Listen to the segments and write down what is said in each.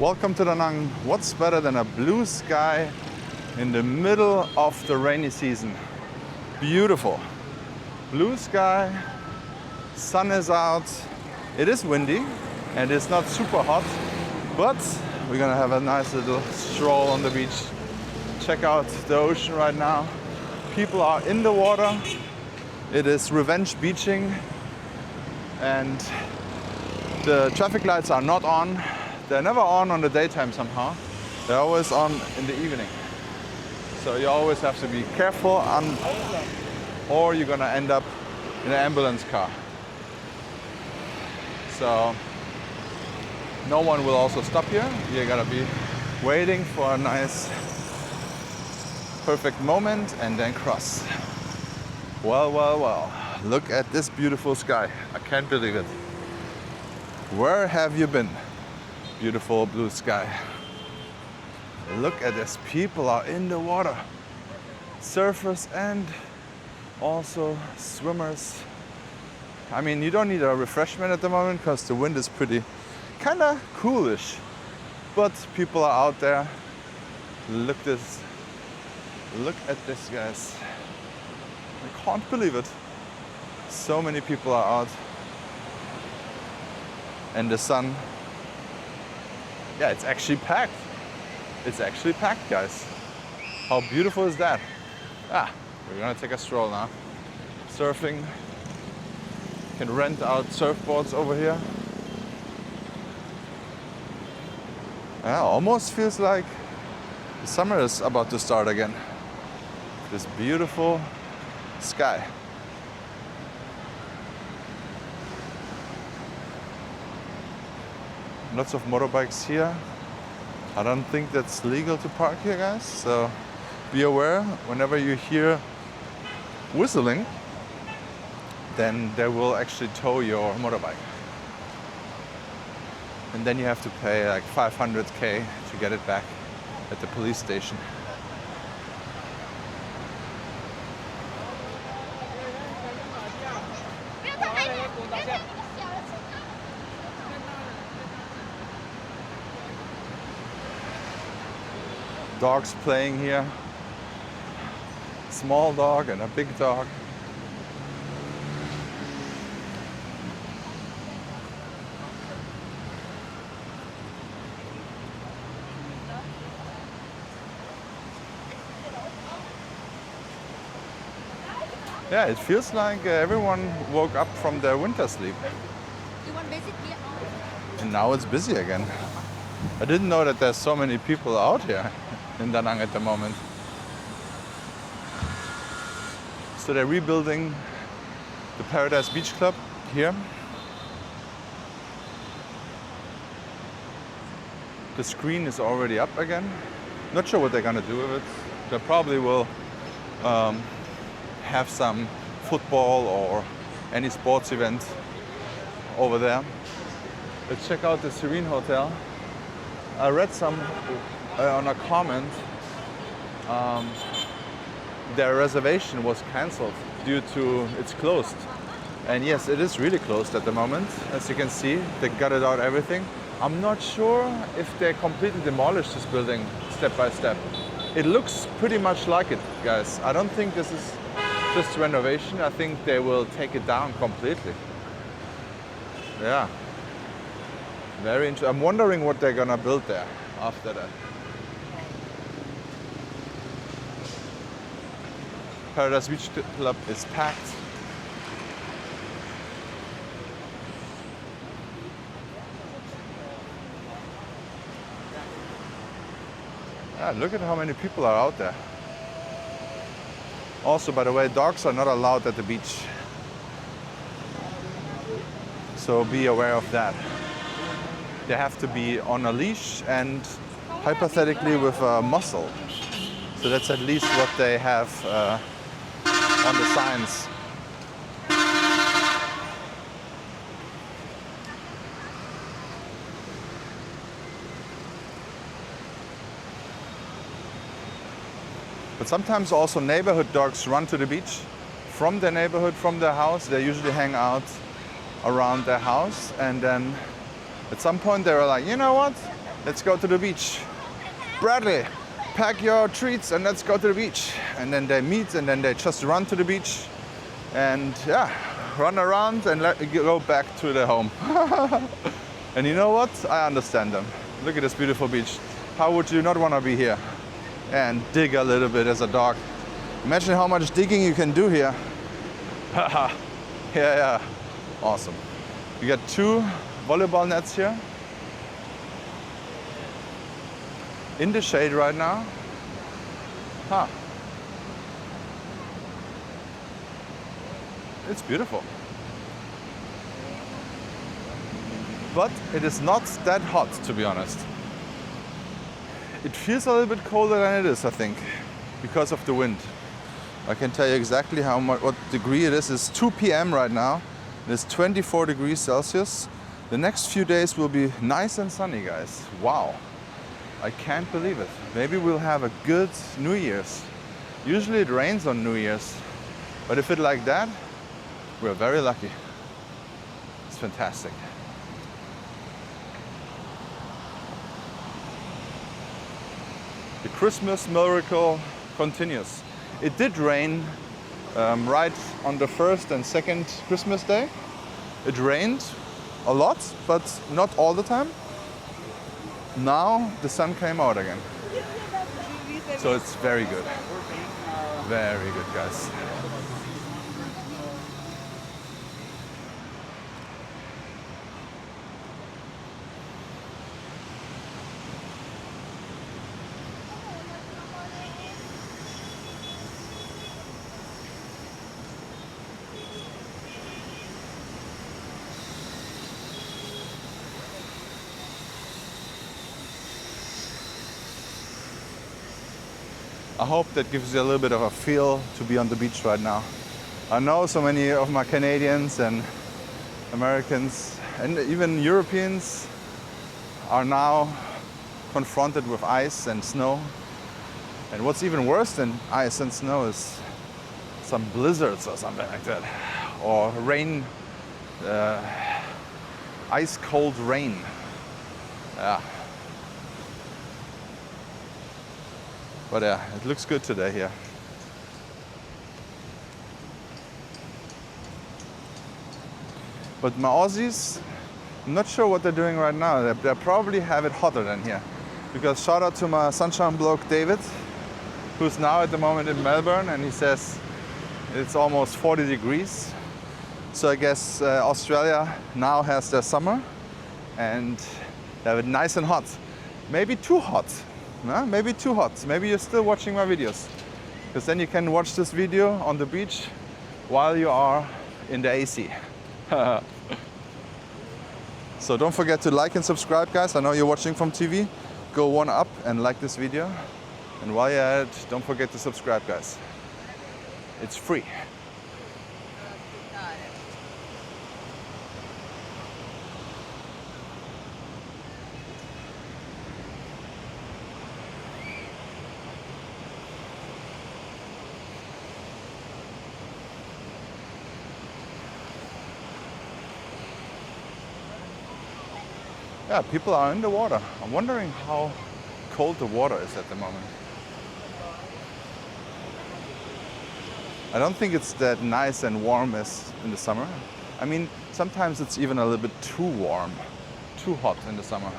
Welcome to Da Nang. What's better than a blue sky in the middle of the rainy season? Beautiful. Blue sky, sun is out. It is windy and it's not super hot, but we're gonna have a nice little stroll on the beach. Check out the ocean right now. People are in the water. It is revenge beaching and the traffic lights are not on. They're never on the daytime somehow. They're always on in the evening. So you always have to be careful or you're gonna end up in an ambulance car. So no one will also stop here. You're gonna be waiting for a nice, perfect moment and then cross. Well, well, well. Look at this beautiful sky. I can't believe it. Where have you been? Beautiful blue sky. Look at this. People are in the water. Surfers and also swimmers. I mean, you don't need a refreshment at the moment because the wind is pretty kind of coolish. But people are out there. Look at this, guys. I can't believe it. So many people are out. And the sun. Yeah, it's actually packed. It's actually packed, guys. How beautiful is that? We're gonna take a stroll now. Surfing. You can rent out surfboards over here. Almost feels like the summer is about to start again. This beautiful sky. Lots of motorbikes here. I don't think that's legal to park here, guys. So be aware whenever you hear whistling, then they will actually tow your motorbike. And then you have to pay like 500K to get it back at the police station. Dogs playing here. Small dog and a big dog. Yeah, it feels like everyone woke up from their winter sleep. And now it's busy again. I didn't know that there's so many people out here in Da Nang at the moment. So they're rebuilding the Paradise Beach Club here. The screen is already up again. Not sure what they're gonna do with it. They probably will have some football or any sports event over there. Let's check out the Serene Hotel. I read some on a comment, their reservation was cancelled due to it's closed. And yes, it is really closed at the moment. As you can see, they gutted out everything. I'm not sure if they completely demolished this building step by step. It looks pretty much like it, guys. I don't think this is just renovation. I think they will take it down completely. Yeah. Very interesting. I'm wondering what they're gonna build there after that. Paradise Beach Club is packed. Look at how many people are out there. Also, by the way, dogs are not allowed at the beach. So be aware of that. They have to be on a leash and hypothetically with a muzzle. So that's at least what they have on the signs. But sometimes also neighborhood dogs run to the beach from their neighborhood, from their house. They usually hang out around their house, and then at some point they were like, you know what? let's go to the beach. Bradley, pack your treats and let's go to the beach. And then they meet and then they just run to the beach and yeah, run around and go back to their home. And you know what? I understand them. Look at this beautiful beach. How would you not want to be here and dig a little bit as a dog? Imagine how much digging you can do here. Yeah, awesome. We got 2 volleyball nets here in the shade right now. It's beautiful. But it is not that hot, to be honest. It feels a little bit colder than it is, I think, because of the wind. I can tell you exactly what degree it is. It's 2 p.m. right now. It's 24 degrees Celsius. The next few days will be nice and sunny, guys. Wow. I can't believe it. Maybe we'll have a good New Year's. Usually it rains on New Year's. But if it's like that, we're very lucky. It's fantastic. The Christmas miracle continues. It did rain right on the first and second Christmas day. It rained a lot, but not all the time. Now the sun came out again. So it's very good. Very good, guys. I hope that gives you a little bit of a feel to be on the beach right now. I know so many of my Canadians and Americans and even Europeans are now confronted with ice and snow. And what's even worse than ice and snow is some blizzards or something like that. Or rain, ice cold rain. Yeah. But yeah, it looks good today here. But my Aussies, I'm not sure what they're doing right now. They probably have it hotter than here. Because shout out to my sunshine bloke David, who's now at the moment in Melbourne, and he says it's almost 40 degrees. So I guess Australia now has their summer and they have it nice and hot. Maybe too hot. No, maybe too hot. Maybe you're still watching my videos. Because then you can watch this video on the beach while you are in the AC. So don't forget to like and subscribe, guys. I know you're watching from TV. Go one up and like this video. And while you're at it, don't forget to subscribe, guys. It's free. Yeah, people are in the water. I'm wondering how cold the water is at the moment. I don't think it's that nice and warm as in the summer. I mean, sometimes it's even a little bit too warm, too hot in the summer.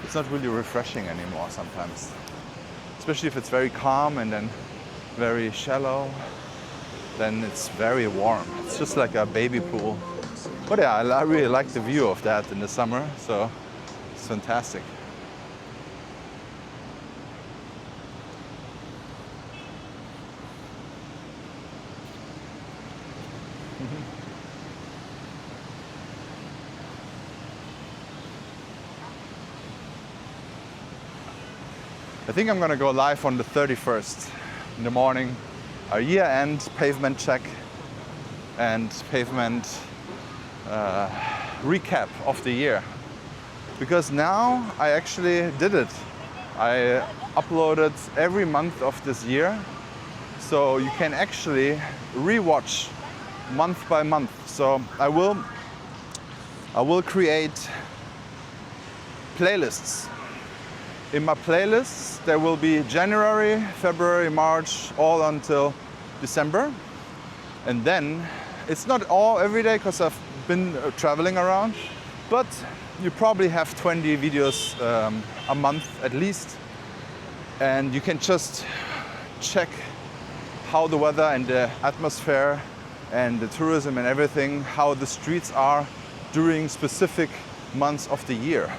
It's not really refreshing anymore sometimes. Especially if it's very calm and then very shallow, then it's very warm. It's just like a baby pool. But yeah, I really like the view of that in the summer, so it's fantastic. I think I'm gonna go live on the 31st in the morning, a year-end pavement check and pavement recap of the year. Because now I actually did it. I uploaded every month of this year, so you can actually rewatch month by month. So I will create playlists In my playlists, there will be January, February, March, all until December. And then it's not all every day because I've been traveling around, but you probably have 20 videos a month at least. And you can just check how the weather and the atmosphere and the tourism and everything, how the streets are during specific months of the year.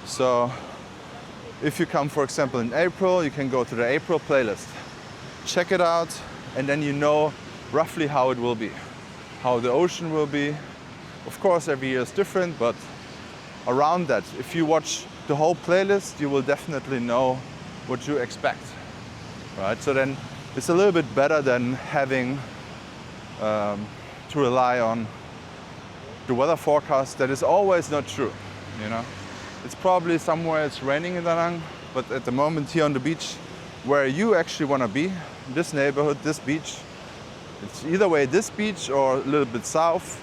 So if you come, for example, in April, you can go to the April playlist, check it out, and then you know roughly how it will be, how the ocean will be. Of course, every year is different, but around that, if you watch the whole playlist, you will definitely know what you expect, right? So then it's a little bit better than having to rely on the weather forecast that is always not true, you know? It's probably somewhere it's raining in Da Nang, but at the moment here on the beach, where you actually want to be, this neighborhood, this beach, it's either way this beach or a little bit south,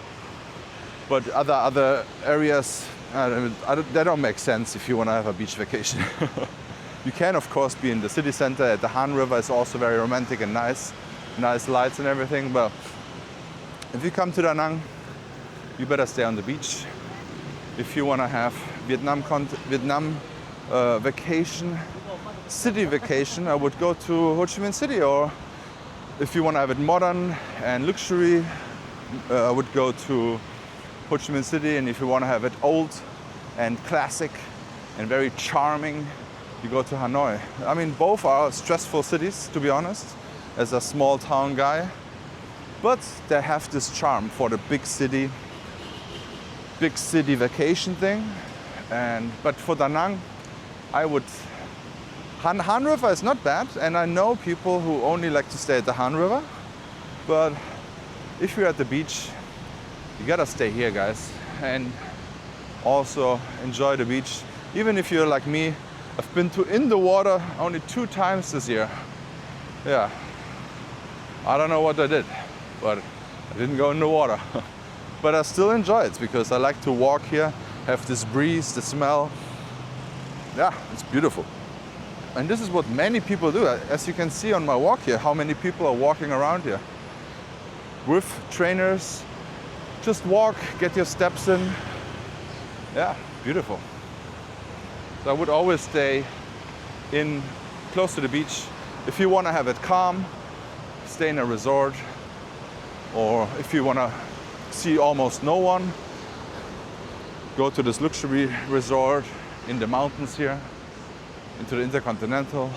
but other areas, they don't make sense if you want to have a beach vacation. You can, of course, be in the city center at the Han River. It's also very romantic and nice lights and everything, but if you come to Da Nang, you better stay on the beach. If you want to have Vietnam vacation, city vacation, I would go to Ho Chi Minh City. Or if you want to have it modern and luxury, I would go to Ho Chi Minh City. And if you want to have it old and classic and very charming, you go to Hanoi. I mean, both are stressful cities, to be honest, as a small town guy. But they have this charm for the big city vacation thing. But for Da Nang, I would... Han River is not bad, and I know people who only like to stay at the Han River. But if you're at the beach, you gotta stay here, guys, and also enjoy the beach. Even if you're like me, I've been to in the water only 2 times this year. Yeah, I don't know what I did, but I didn't go in the water. But I still enjoy it because I like to walk here, have this breeze, the smell. Yeah, it's beautiful. And this is what many people do. As you can see on my walk here, how many people are walking around here with trainers. Just walk, get your steps in. Yeah, beautiful. So I would always stay in close to the beach. If you want to have it calm, stay in a resort. Or if you want to see almost no one, go to this luxury resort in the mountains here, into the Intercontinental.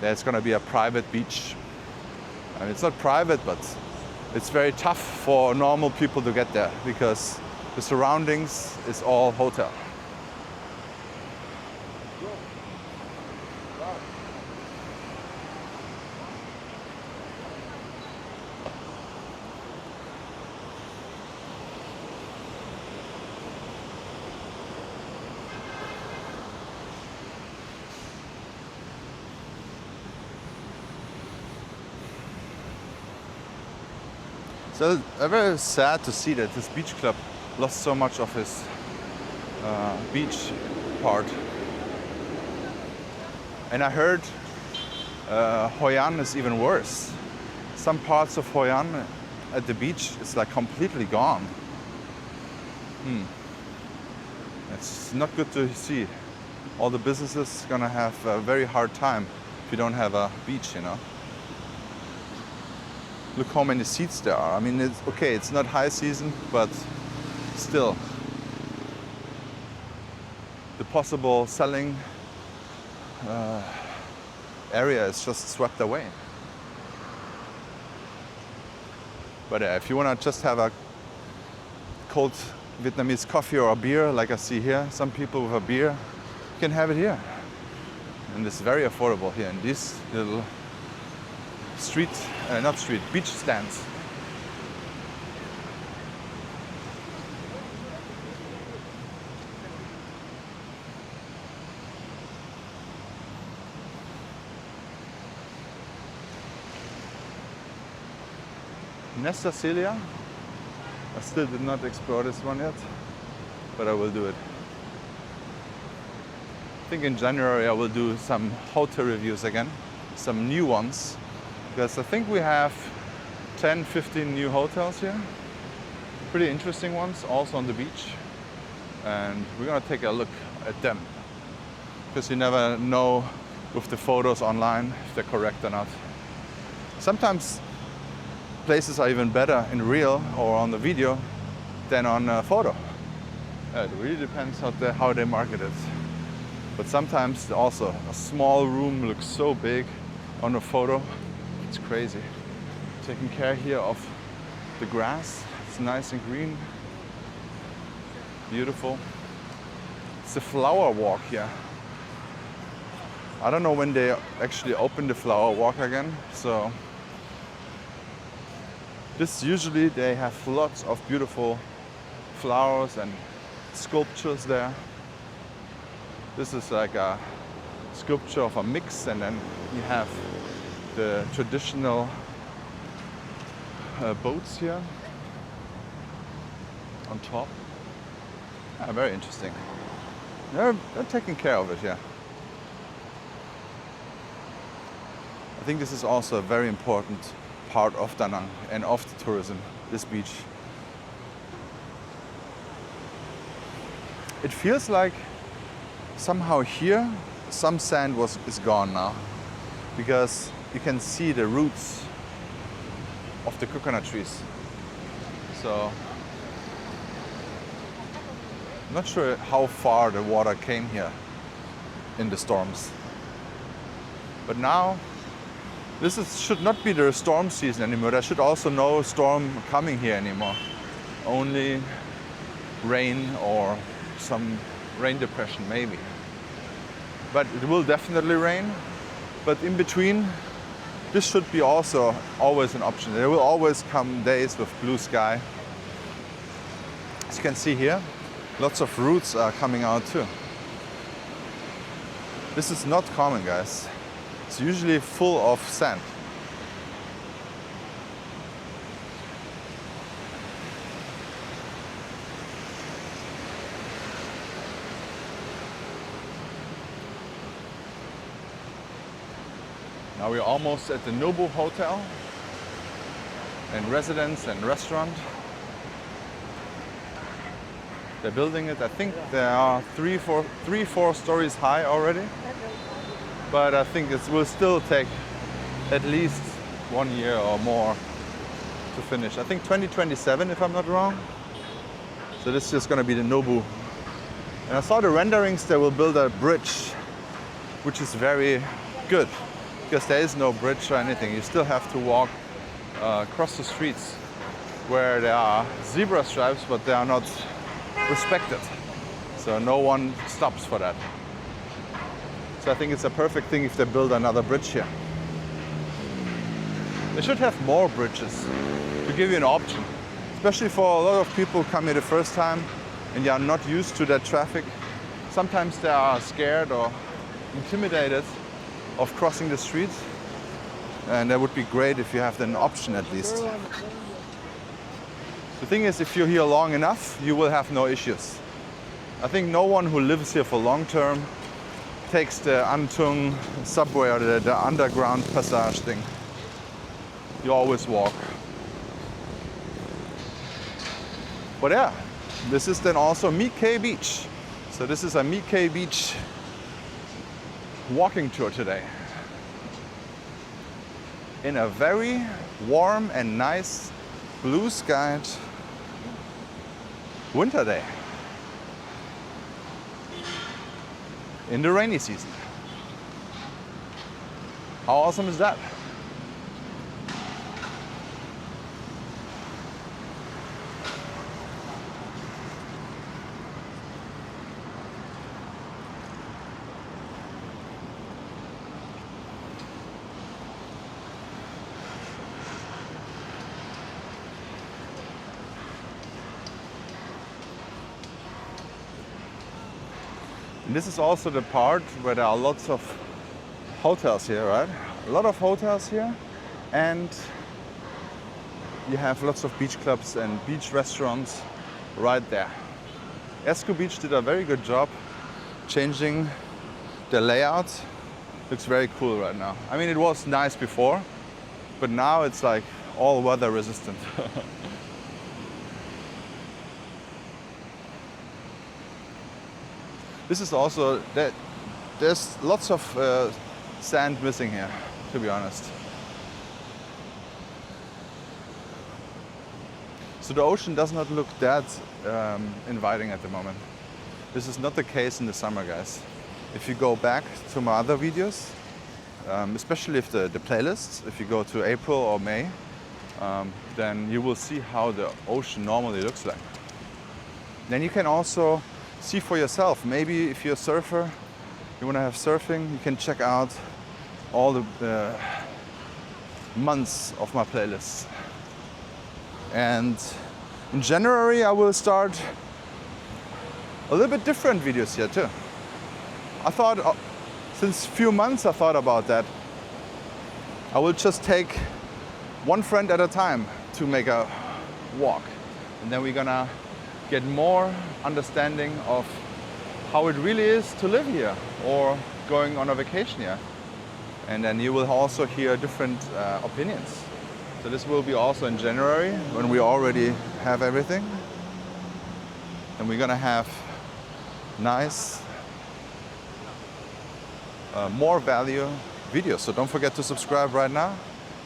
There's going to be a private beach. I mean, it's not private, but it's very tough for normal people to get there because the surroundings is all hotel. So I'm very sad to see that this beach club lost so much of his beach part. And I heard Hoi An is even worse. Some parts of Hoi An at the beach is like completely gone. It's not good to see. All the businesses gonna have a very hard time if you don't have a beach, you know. Look how many seats there are. I mean, it's okay, it's not high season, but still. The possible selling area is just swept away. But if you want to just have a cold Vietnamese coffee or a beer, like I see here, some people with a beer, you can have it here. And it's very affordable here in these little beach stands. Nesta Celia. I still did not explore this one yet, but I will do it. I think in January I will do some hotel reviews again, some new ones, because I think we have 10, 15 new hotels here. Pretty interesting ones, also on the beach. And we're gonna take a look at them, because you never know with the photos online if they're correct or not. Sometimes places are even better in real or on the video than on a photo. It really depends how they market it. But sometimes also a small room looks so big on a photo. It's crazy. Taking care here of the grass. It's nice and green. Beautiful. It's a flower walk here. I don't know when they actually open the flower walk again. So this usually they have lots of beautiful flowers and sculptures there. This is like a sculpture of a mix, and then you have the traditional boats here on top. Very interesting. They're taking care of it here. I think this is also a very important part of Da Nang and of the tourism, this beach. It feels like somehow here some sand is gone now, because you can see the roots of the coconut trees. So I'm not sure how far the water came here in the storms. But now should not be the storm season anymore. There should also no storm coming here anymore. Only rain or some rain depression maybe. But it will definitely rain. But in between, this should be also always an option. There will always come days with blue sky. As you can see here, lots of roots are coming out too. This is not common, guys. It's usually full of sand. Now we're almost at the Nobu Hotel and residence and restaurant. They're building it. I think there are three, four stories high already. But I think it will still take at least 1 year or more to finish. I think 2027, if I'm not wrong. So this is going to be the Nobu. And I saw the renderings. They will build a bridge, which is very good, because there is no bridge or anything. You still have to walk across the streets where there are zebra stripes, but they are not respected. So no one stops for that. So I think it's a perfect thing if they build another bridge here. They should have more bridges to give you an option, especially for a lot of people who come here the first time and they are not used to that traffic. Sometimes they are scared or intimidated of crossing the street, and that would be great if you have an option at least. The thing is, if you're here long enough, you will have no issues. I think no one who lives here for long term takes the Antung subway or the underground passage thing. You always walk. But yeah, this is then also My Khe Beach. So this is a My Khe Beach walking tour today. In a very warm and nice blue skied winter day. In the rainy season. How awesome is that? And this is also the part where there are lots of hotels here, right? A lot of hotels here, and you have lots of beach clubs and beach restaurants right there. Esco Beach did a very good job changing the layout looks very cool right now. I mean, it was nice before, but now it's like all weather resistant. This is also that there's lots of sand missing here, to be honest. So the ocean does not look that inviting at the moment. This is not the case in the summer, guys. If you go back to my other videos, especially if the playlists, if you go to April or May, then you will see how the ocean normally looks like. Then you can also see for yourself. Maybe if you're a surfer, you want to have surfing, you can check out all the months of my playlists. And in January I will start a little bit different videos here too. I thought, since few months I thought about that. I will just take one friend at a time to make a walk. And then we're gonna get more understanding of how it really is to live here or going on a vacation here. And then you will also hear different opinions. So this will be also in January when we already have everything. And we're gonna have nice, more value videos. So don't forget to subscribe right now.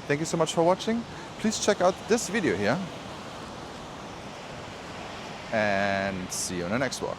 Thank you so much for watching. Please check out this video here. And see you on the next walk.